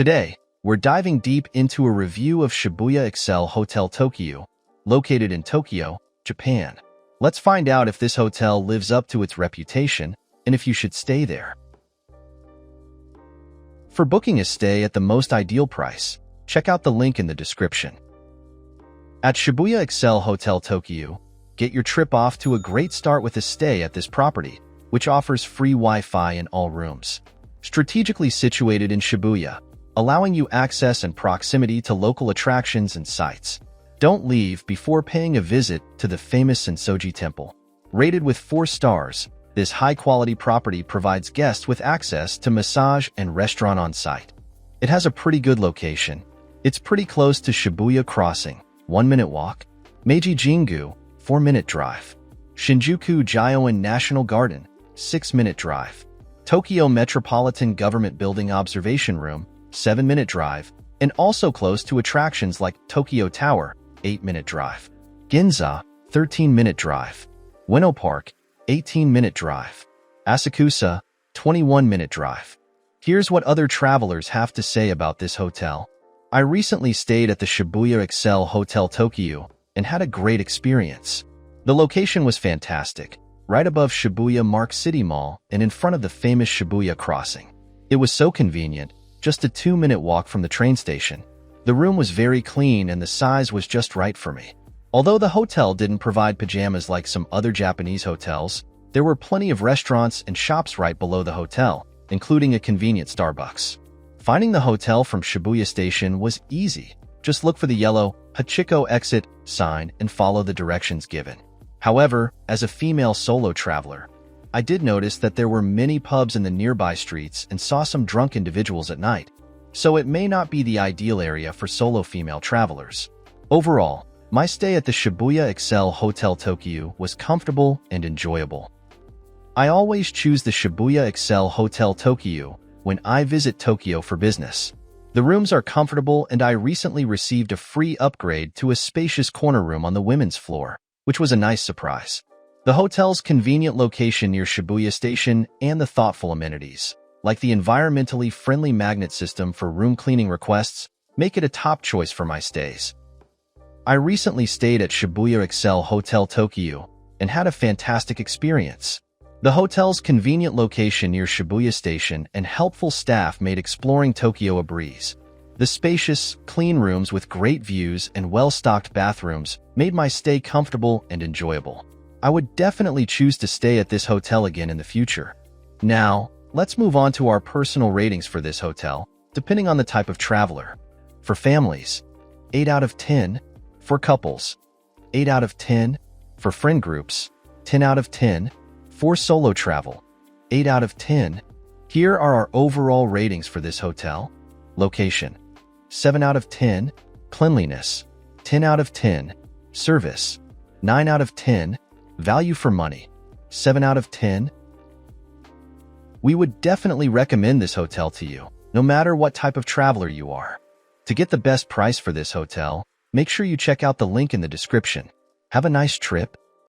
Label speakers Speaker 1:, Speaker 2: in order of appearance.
Speaker 1: Today, we're diving deep into a review of Shibuya Excel Hotel Tokyu, located in Tokyo, Japan. Let's find out if this hotel lives up to its reputation and if you should stay there. For booking a stay at the most ideal price, check out the link in the description. At Shibuya Excel Hotel Tokyu, get your trip off to a great start with a stay at this property, which offers free Wi-Fi in all rooms. Strategically situated in Shibuya, allowing you access and proximity to local attractions and sites. Don't leave before paying a visit to the famous Sensoji Temple. Rated with 4 stars, this high-quality property provides guests with access to massage and restaurant on site. It has a pretty good location. It's pretty close to Shibuya Crossing, 1-minute walk, Meiji Jingu, 4-minute drive, Shinjuku Gyoen National Garden, 6-minute drive, Tokyo Metropolitan Government Building Observation Room, 7-minute drive, and also close to attractions like Tokyo Tower, 8-minute drive, Ginza, 13-minute drive, Ueno Park, 18-minute drive, Asakusa, 21-minute drive. Here's what other travelers have to say about this hotel. I recently stayed at the Shibuya Excel Hotel Tokyu and had a great experience. The location was fantastic, right above Shibuya Mark City Mall and in front of the famous Shibuya Crossing. It was so convenient, just a 2-minute walk from the train station. The room was very clean and the size was just right for me. Although the hotel didn't provide pajamas like some other Japanese hotels, there were plenty of restaurants and shops right below the hotel, including a convenient Starbucks. Finding the hotel from Shibuya Station was easy. Just look for the yellow Hachiko exit sign and follow the directions given. However, as a female solo traveler, I did notice that there were many pubs in the nearby streets and saw some drunk individuals at night, so it may not be the ideal area for solo female travelers. Overall, my stay at the Shibuya Excel Hotel Tokyu was comfortable and enjoyable. I always choose the Shibuya Excel Hotel Tokyu when I visit Tokyo for business. The rooms are comfortable and I recently received a free upgrade to a spacious corner room on the women's floor, which was a nice surprise. The hotel's convenient location near Shibuya Station and the thoughtful amenities, like the environmentally friendly magnet system for room cleaning requests, make it a top choice for my stays. I recently stayed at Shibuya Excel Hotel Tokyu and had a fantastic experience. The hotel's convenient location near Shibuya Station and helpful staff made exploring Tokyo a breeze. The spacious, clean rooms with great views and well-stocked bathrooms made my stay comfortable and enjoyable. I would definitely choose to stay at this hotel again in the future. Now, let's move on to our personal ratings for this hotel, depending on the type of traveler. For families, 8 out of 10. For couples, 8 out of 10. For friend groups, 10 out of 10. For solo travel, 8 out of 10. Here are our overall ratings for this hotel. Location, 7 out of 10. Cleanliness, 10 out of 10. Service, 9 out of 10. Value for money, 7 out of 10. We would definitely recommend this hotel to you, no matter what type of traveler you are. To get the best price for this hotel, make sure you check out the link in the description. Have a nice trip